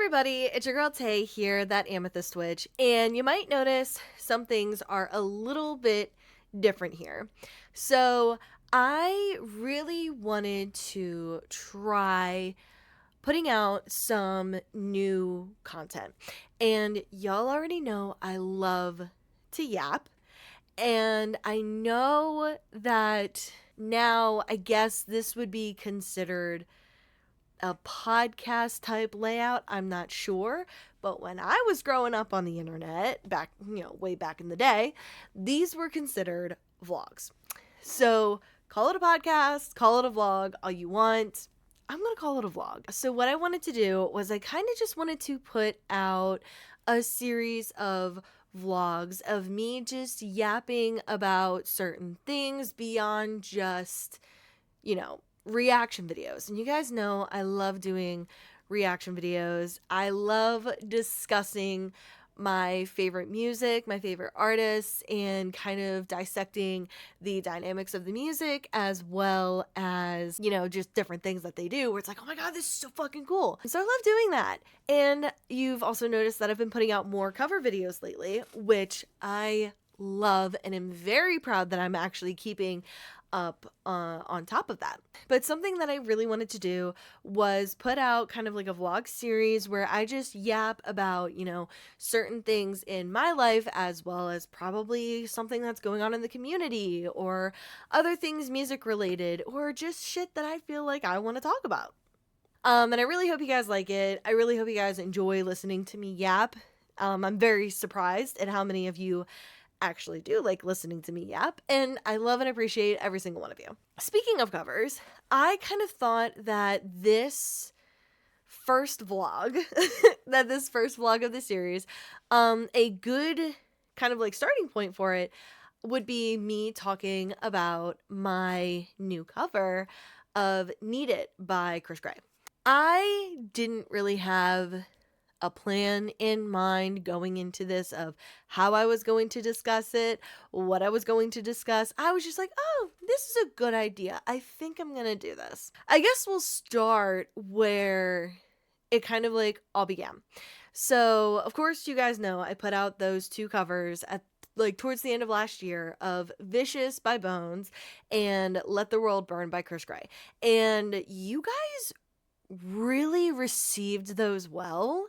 everybody, it's your girl Tay here, ThatAmethystWitch, and you might notice some things are a little bit different here. So I really wanted to try putting out some new content, and y'all already know I love to yap, and I know that now I guess this would be considered a podcast type layout. I'm not sure. But when I was growing up on the internet, back, way back in the day, these were considered vlogs. So call it a podcast, call it a vlog, all you want. I'm going to call it a vlog. So what I wanted to do was I kind of just wanted to put out a series of vlogs of me just yapping about certain things beyond just, reaction videos. And you guys know I love doing reaction videos. I love discussing my favorite music, my favorite artists, and kind of dissecting the dynamics of the music as well as, just different things that they do where it's like, oh my God, this is so fucking cool. So I love doing that. And you've also noticed that I've been putting out more cover videos lately, which I love and am very proud that I'm actually keeping up on top of that. But something that I really wanted to do was put out kind of like a vlog series where I just yap about, certain things in my life as well as probably something that's going on in the community or other things music related or just shit that I feel like I want to talk about. And I really hope you guys like it. I really hope you guys enjoy listening to me yap. I'm very surprised at how many of you actually do like listening to me yap, and I love and appreciate every single one of you. Speaking of covers, I kind of thought that this first vlog of the series, a good kind of like starting point for it would be me talking about my new cover of Need It by Chris Gray. I didn't really have a plan in mind going into this of how I was going to discuss it, what I was going to discuss. I was just like, oh, this is a good idea. I think I'm going to do this. I guess we'll start where it kind of like all began. So, of course, you guys know I put out those two covers at towards the end of last year of Vicious by Bones and Let the World Burn by Chris Gray. And you guys really received those well.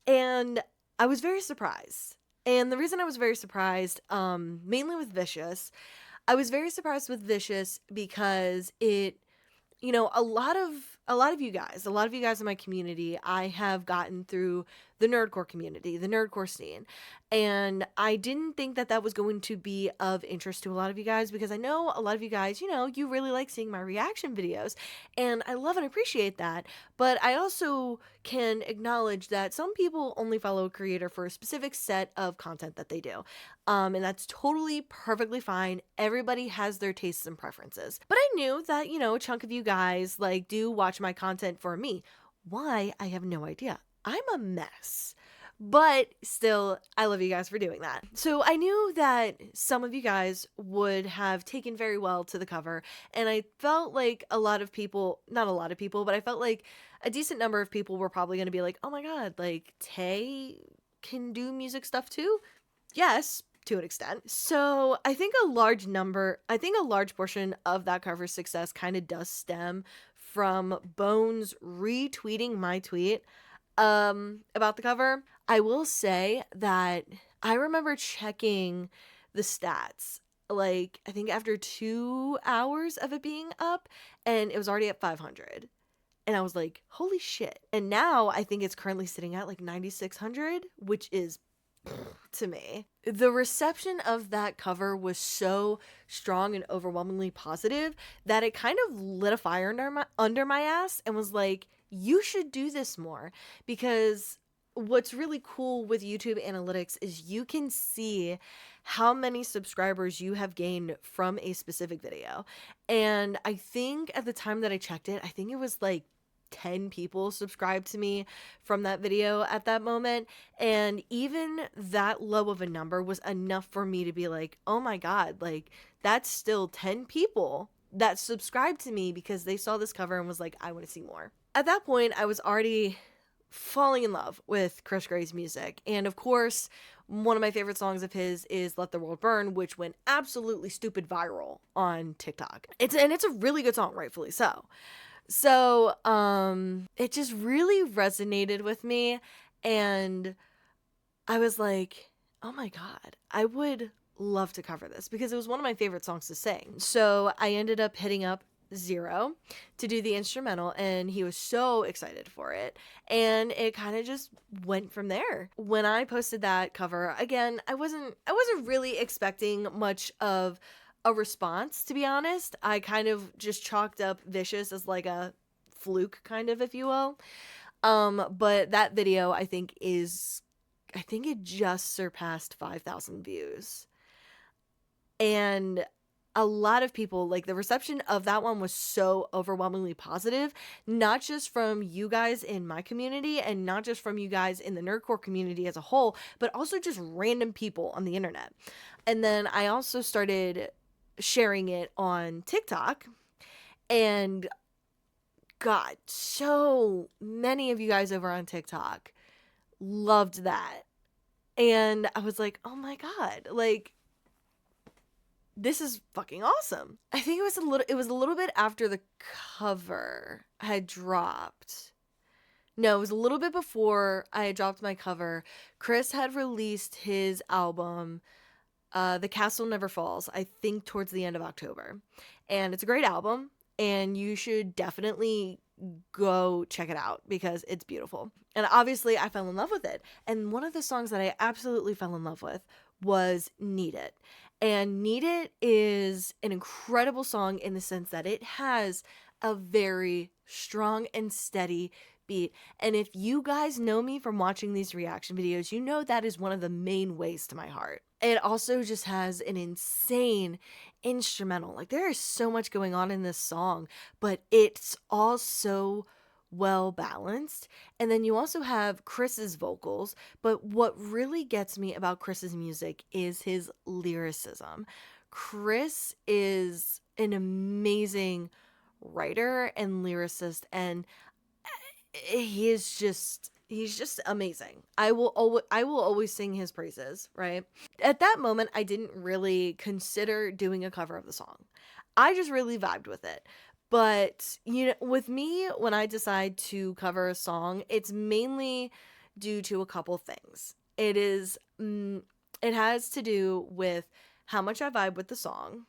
And I was very surprised. And the reason I was very surprised, mainly with Vicious, I was very surprised with Vicious because it, a lot of you guys in my community, I have gotten through the nerdcore community, the nerdcore scene. And I didn't think that that was going to be of interest to a lot of you guys because I know a lot of you guys, you really like seeing my reaction videos. And I love and appreciate that. But I also can acknowledge that some people only follow a creator for a specific set of content that they do. And that's totally perfectly fine. Everybody has their tastes and preferences. But I knew that, a chunk of you guys do watch my content for me. Why? I have no idea. I'm a mess. But still, I love you guys for doing that. So I knew that some of you guys would have taken very well to the cover. And I felt like not a lot of people, but I felt like a decent number of people were probably going to be like, oh my God, Tay can do music stuff too? Yes, to an extent. So I think a large portion of that cover's success kind of does stem from Bones retweeting my tweet about the cover. I will say that I remember checking the stats, I think after 2 hours of it being up, and it was already at 500. And I was like, holy shit. And now I think it's currently sitting at 9,600, which is to me. The reception of that cover was so strong and overwhelmingly positive that it kind of lit a fire under my ass and was like, you should do this more. Because what's really cool with YouTube analytics is you can see how many subscribers you have gained from a specific video. And I think at the time that I checked it, I think it was 10 people subscribed to me from that video at that moment. And even that low of a number was enough for me to be like, oh my God, that's still 10 people that subscribed to me because they saw this cover and was like, I want to see more. At that point, I was already falling in love with Chris Gray's music. And of course, one of my favorite songs of his is Let the World Burn, which went absolutely stupid viral on TikTok. It's a really good song, rightfully so. So, it just really resonated with me, and I was like, "Oh my god, I would love to cover this," because it was one of my favorite songs to sing. So, I ended up hitting up Zero to do the instrumental, and he was so excited for it, and it kind of just went from there. When I posted that cover, again, I wasn't really expecting much of a response, to be honest. I kind of just chalked up Vicious as like a fluke, kind of, if you will. But that video, I think it just surpassed 5,000 views. And a lot of people, like, the reception of that one was so overwhelmingly positive, not just from you guys in my community and not just from you guys in the nerdcore community as a whole, but also just random people on the internet. And then I also started sharing it on TikTok, and God, so many of you guys over on TikTok loved that. And I was like, oh my God, like, this is fucking awesome. I think it was a little bit after the cover had dropped. No, it was a little bit before I had dropped my cover. Chris had released his album, The Castle Never Falls, I think towards the end of October. And it's a great album, and you should definitely go check it out because it's beautiful. And obviously I fell in love with it. And one of the songs that I absolutely fell in love with was Need It. And Need It is an incredible song in the sense that it has a very strong and steady beat. And if you guys know me from watching these reaction videos, you know that is one of the main ways to my heart. It also just has an insane instrumental. Like, there is so much going on in this song, but it's all so well balanced. And then you also have Chris's vocals, but what really gets me about Chris's music is his lyricism. Chris is an amazing writer and lyricist, and he's just amazing. I will always sing his praises, right? At that moment, I didn't really consider doing a cover of the song. I just really vibed with it. But, you know, with me, when I decide to cover a song, it's mainly due to a couple things. It has to do with how much I vibe with the song.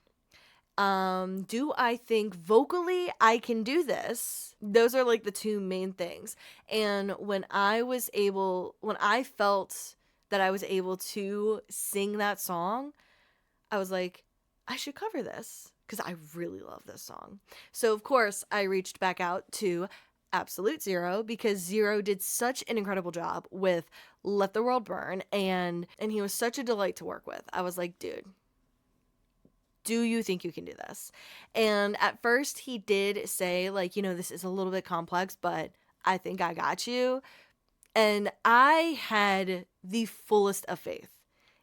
Do I think vocally I can do this? Those are like the two main things. And when I felt that I was able to sing that song, I was like, I should cover this because I really love this song. So of course I reached back out to Absolute Zero because Zero did such an incredible job with Let the World Burn, and he was such a delight to work with. I was like, dude, do you think you can do this? And at first he did say, like, you know, this is a little bit complex, but I think I got you. And I had the fullest of faith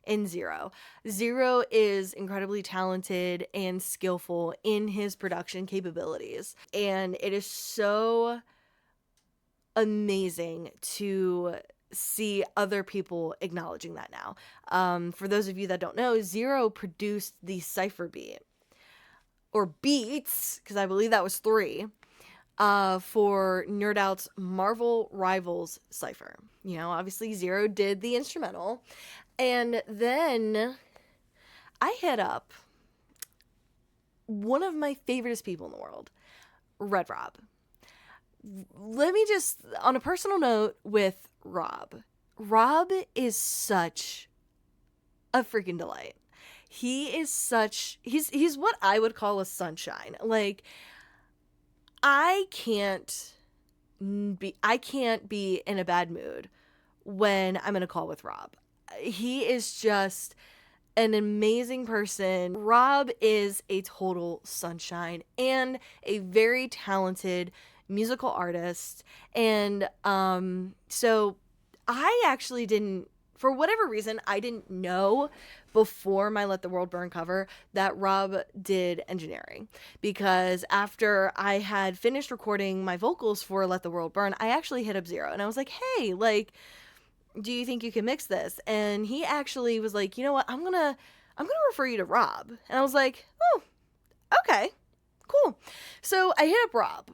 in Zero. Zero is incredibly talented and skillful in his production capabilities. And it is so amazing to see other people acknowledging that now. For those of you that don't know, Zero produced the Cypher beat, or beats, because I believe that was 3, for Nerd Out's Marvel Rivals Cypher. You know, obviously Zero did the instrumental. And then I hit up one of my favoriteest people in the world, Red Rob. Let me just, on a personal note with Rob is such a freaking delight. He's what I would call a sunshine. Like, I can't be in a bad mood when I'm in a call with Rob. He is just an amazing person. Rob is a total sunshine and a very talented musical artist. And so I actually didn't for whatever reason, I didn't know before my Let the World Burn cover that Rob did engineering, because after I had finished recording my vocals for Let the World Burn, I actually hit up Zero and I was like, hey, like, do you think you can mix this? And he actually was like, you know what, I'm gonna refer you to Rob. And I was like, oh, okay, cool. So I hit up Rob,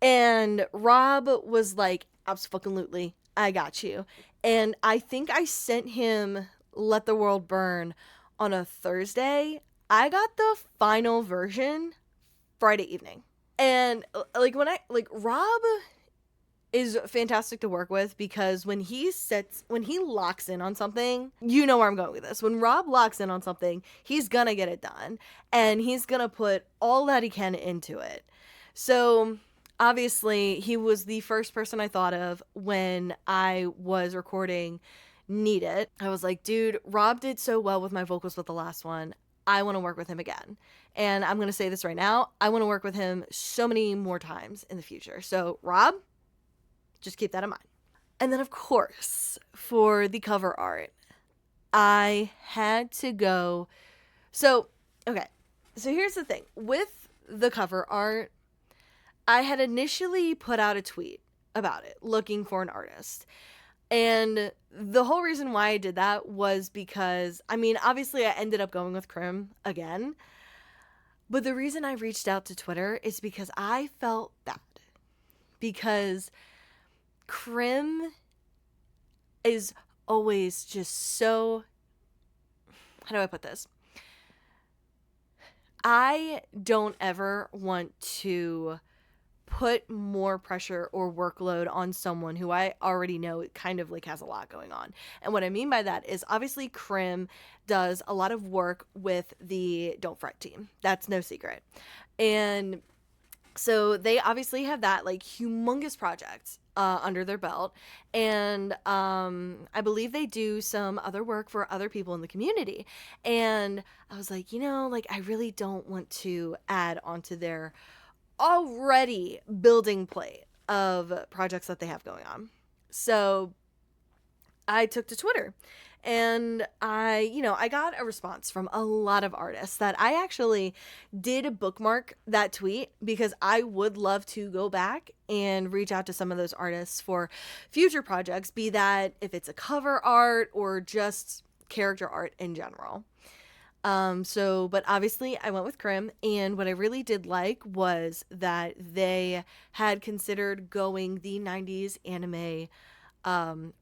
and Rob was like, absolutely, I got you. And I think I sent him Let the World Burn on a Thursday. I got the final version Friday evening. And Rob is fantastic to work with, because when he locks in on something, you know where I'm going with this. When Rob locks in on something, he's gonna get it done, and he's gonna put all that he can into it. So obviously he was the first person I thought of when I was recording Need It. I was like, dude, Rob did so well with my vocals with the last one. I want to work with him again. And I'm going to say this right now, I want to work with him so many more times in the future. So Rob, just keep that in mind. And then, of course, for the cover art, I had to go. So here's the thing. With the cover art, I had initially put out a tweet about it, looking for an artist. And the whole reason why I did that was because, I mean, obviously I ended up going with Krim again. But the reason I reached out to Twitter is because I felt bad. Because Krim is always just so, how do I put this? I don't ever want to put more pressure or workload on someone who I already know kind of like has a lot going on. And what I mean by that is, obviously Krim does a lot of work with the Don't Fret team. That's no secret. And so they obviously have that like humongous project under their belt. And I believe they do some other work for other people in the community. And I was like, I really don't want to add onto their already building plate of projects that they have going on. So I took to Twitter, and I got a response from a lot of artists that I actually did bookmark that tweet, because I would love to go back and reach out to some of those artists for future projects, be that if it's a cover art or just character art in general. But obviously I went with Krim, and what I really did like was that they had considered going the 90s anime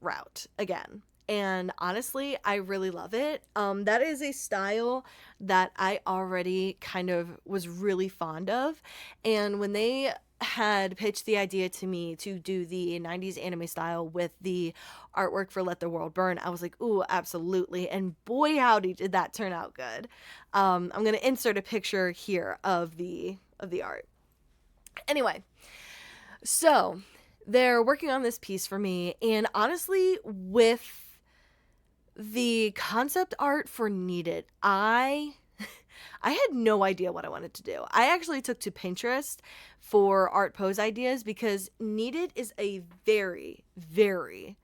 route again. And honestly, I really love it. That is a style that I already kind of was really fond of. And when they had pitched the idea to me to do the 90s anime style with the artwork for Let the World Burn, I was like, ooh, absolutely. And boy, howdy, did that turn out good. I'm going to insert a picture here of the art. Anyway, so they're working on this piece for me, and honestly, with the concept art for Need It, I had no idea what I wanted to do. I actually took to Pinterest for art pose ideas, because Need It is a very, very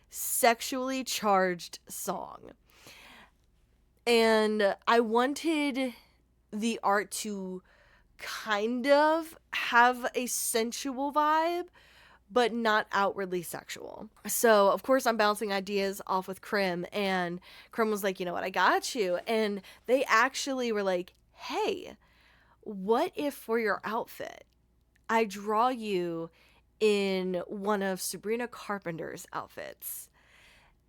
sexually charged song. And I wanted the art to kind of have a sensual vibe, but not outwardly sexual. So, of course, I'm bouncing ideas off with Krim, and Krim was like, you know what, I got you. And they actually were like, hey, what if for your outfit, I draw you in one of Sabrina Carpenter's outfits?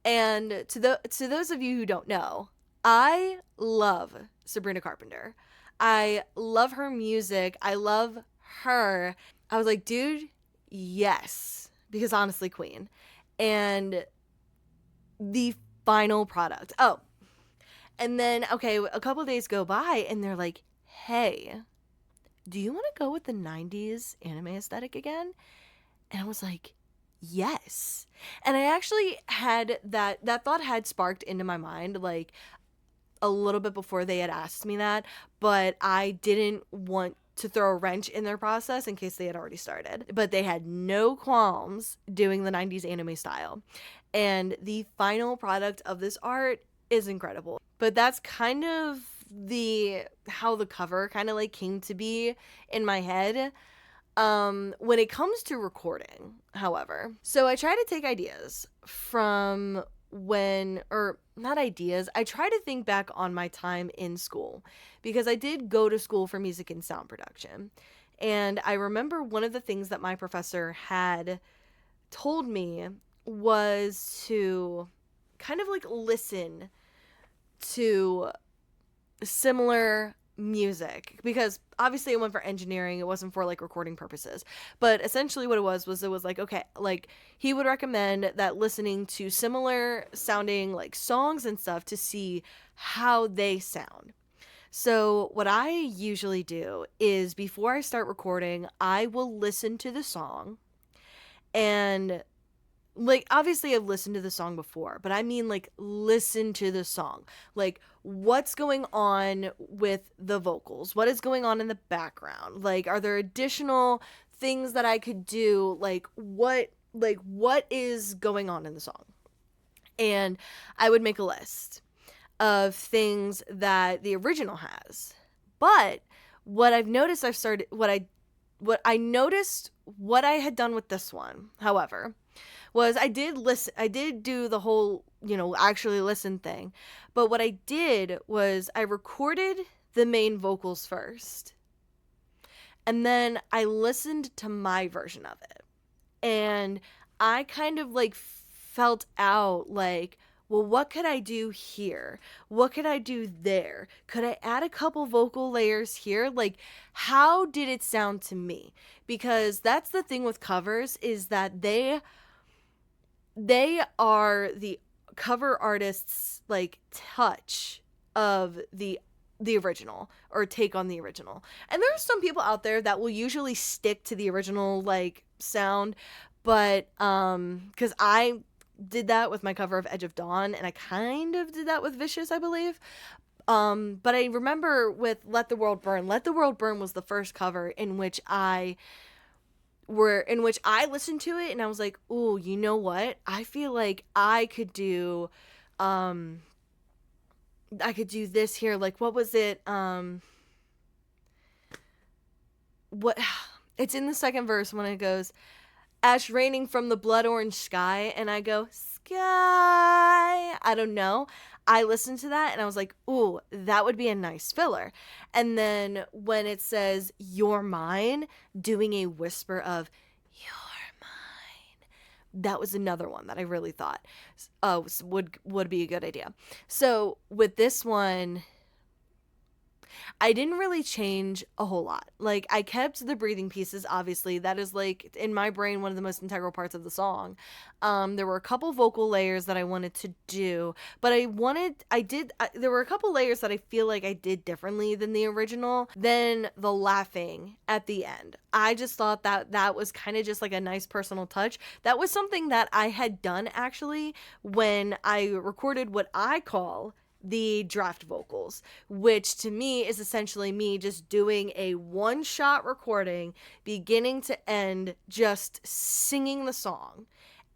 And to those of you who don't know, I love Sabrina Carpenter. I love her music. I love her. I was like, dude, yes, because honestly, queen. And the final product. Oh, and then, okay, a couple of days go by, and they're like, hey, do you want to go with the 90s anime aesthetic again? And I was like, yes. And I actually had that thought had sparked into my mind, like, a little bit before they had asked me that, but I didn't want to throw a wrench in their process in case they had already started. But they had no qualms doing the 90s anime style. And the final product of this art is incredible. But that's kind of how the cover kind of like came to be in my head. When it comes to recording, however, so I try to take ideas from not ideas, I try to think back on my time in school, because I did go to school for music and sound production. And I remember one of the things that my professor had told me was to kind of like listen to similar music, because obviously it went for engineering, it wasn't for like recording purposes, but essentially what it was like, okay, like he would recommend that listening to similar sounding like songs and stuff to see how they sound. So what I usually do is before I start recording, I will listen to the song, and like obviously I've listened to the song before, but I mean like listen to the song, like what's going on with the vocals, what is going on in the background, like are there additional things that I could do, like what is going on in the song. And I would make a list of things that the original has. But what I've noticed what I noticed what I had done with this one, however, was I did do the whole, actually listen thing. But what I did was I recorded the main vocals first. And then I listened to my version of it. And I kind of like felt out like, well, what could I do here? What could I do there? Could I add a couple vocal layers here? Like, how did it sound to me? Because that's the thing with covers, is that they are the cover artist's like touch of the original, or take on the original. And there are some people out there that will usually stick to the original like sound, but because I did that with my cover of Edge of Dawn, and I kind of did that with Vicious, I believe. But I remember with Let the World Burn was the first cover in which I listened to it and I was like, ooh, you know what? I feel like I could do this here. Like, what was it? What it's in the second verse when it goes, ash raining from the blood orange sky, and I go, sky. I don't know. I listened to that and I was like, ooh, that would be a nice filler. And then when it says, you're mine, doing a whisper of, you're mine, that was another one that I really thought would be a good idea. So with this one, I didn't really change a whole lot. Like, I kept the breathing pieces, obviously. That is, like, in my brain, one of the most integral parts of the song. There were a couple vocal layers that I wanted to do, but there were a couple layers that I feel like I did differently than the original. Then the laughing at the end. I just thought that was kind of just like a nice personal touch. That was something that I had done, actually, when I recorded what I call the draft vocals, which to me is essentially me just doing a one-shot recording, beginning to end, just singing the song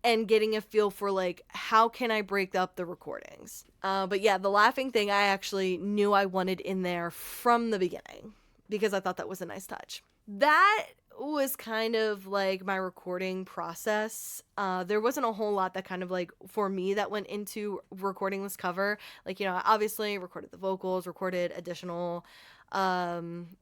and getting a feel for like, how can I break up the recordings. But yeah, the laughing thing I actually knew I wanted in there from the beginning because I thought that was a nice touch. That was kind of like my recording process. There wasn't a whole lot that kind of like for me that went into recording this cover. Like, I obviously recorded the vocals, recorded additional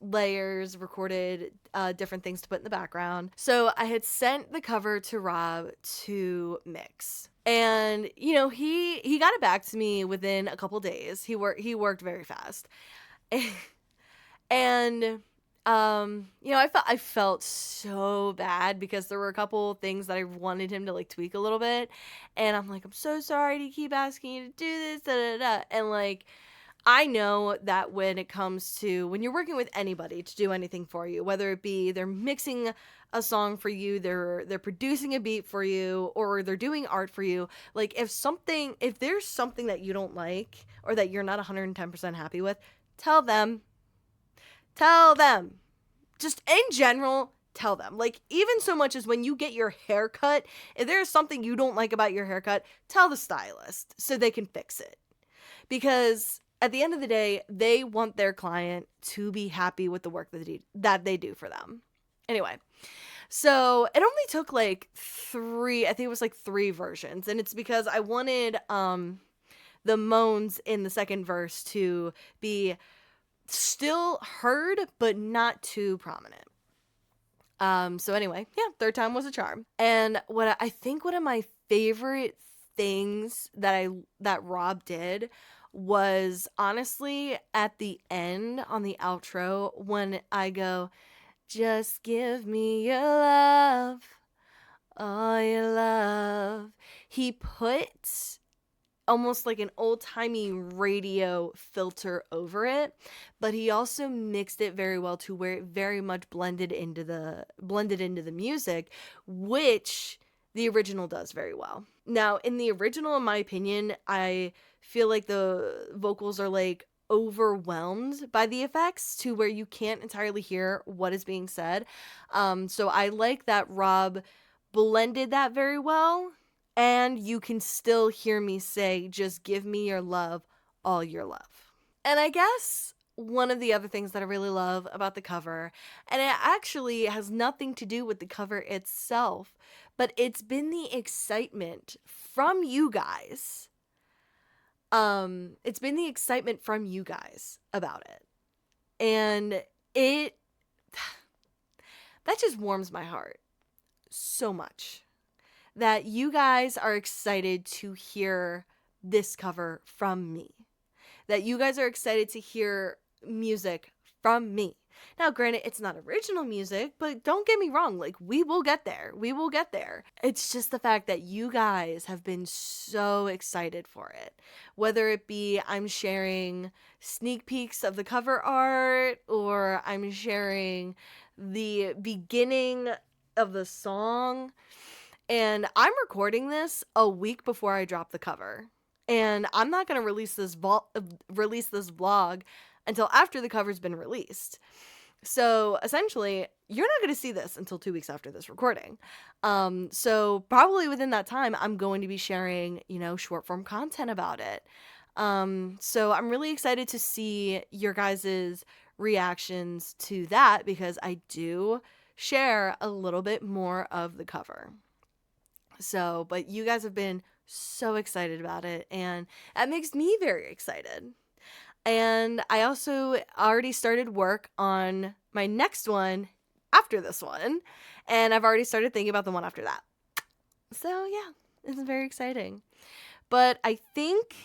layers, recorded different things to put in the background. So I had sent the cover to Rob to mix. And, he got it back to me within a couple days. He worked very fast. And I felt so bad because there were a couple things that I wanted him to like tweak a little bit, and I'm like, I'm so sorry to keep asking you to do this, da da da. And like, I know that when you're working with anybody to do anything for you, whether it be they're mixing a song for you, they're producing a beat for you, or they're doing art for you, like if there's something that you don't like or that you're not 110% happy with, tell them. just in general, tell them. Like, even so much as when you get your hair cut, if there's something you don't like about your haircut, tell the stylist so they can fix it. Because at the end of the day, they want their client to be happy with the work that they do for them. Anyway, so it only took like three, I think it was like 3 versions. And it's because I wanted the moans in the second verse to be still heard, but not too prominent. So anyway, yeah, third time was a charm. And what I think one of my favorite things that Rob did was honestly at the end on the outro when I go, just give me your love, all your love. He put almost like an old-timey radio filter over it, but he also mixed it very well to where it very much blended into the music, which the original does very well. Now, in the original, in my opinion, I feel like the vocals are like overwhelmed by the effects to where you can't entirely hear what is being said. So I like that Rob blended that very well. And you can still hear me say, just give me your love, all your love. And I guess one of the other things that I really love about the cover, and it actually has nothing to do with the cover itself, but it's been the excitement from you guys. It's been the excitement from you guys about it. And that just warms my heart so much. That you guys are excited to hear this cover from me. That you guys are excited to hear music from me. Now, granted, it's not original music, but don't get me wrong, like, we will get there. We will get there. It's just the fact that you guys have been so excited for it. Whether it be I'm sharing sneak peeks of the cover art, or I'm sharing the beginning of the song. And I'm recording this a week before I drop the cover. And I'm not going to release this vlog until after the cover's been released. So essentially, you're not going to see this until 2 weeks after this recording. So probably within that time, I'm going to be sharing, short form content about it. So I'm really excited to see your guys' reactions to that because I do share a little bit more of the cover. So, but you guys have been so excited about it, and that makes me very excited. And I also already started work on my next one after this one, and I've already started thinking about the one after that. So, yeah, it's very exciting. But I think,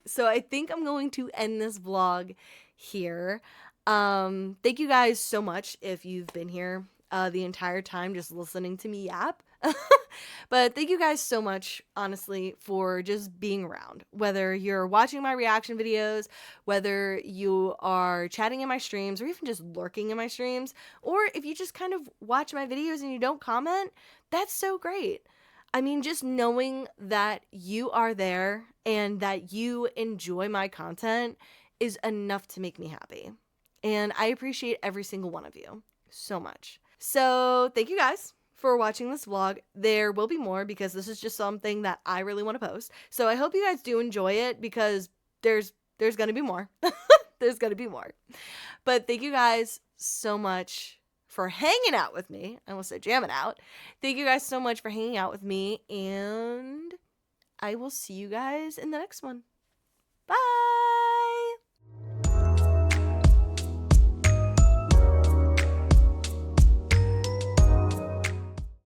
so I think I'm going to end this vlog here. Thank you guys so much if you've been here the entire time just listening to me yap. But thank you guys so much, honestly, for just being around. Whether you're watching my reaction videos, whether you are chatting in my streams, or even just lurking in my streams, or if you just kind of watch my videos and you don't comment, that's so great. I mean, just knowing that you are there and that you enjoy my content is enough to make me happy. And I appreciate every single one of you so much. So thank you guys for watching this vlog. There will be more because this is just something that I really want to post. So I hope you guys do enjoy it because there's going to be more. There's going to be more. But thank you guys so much for hanging out with me. I almost said jamming out. Thank you guys so much for hanging out with me, and I will see you guys in the next one. Bye!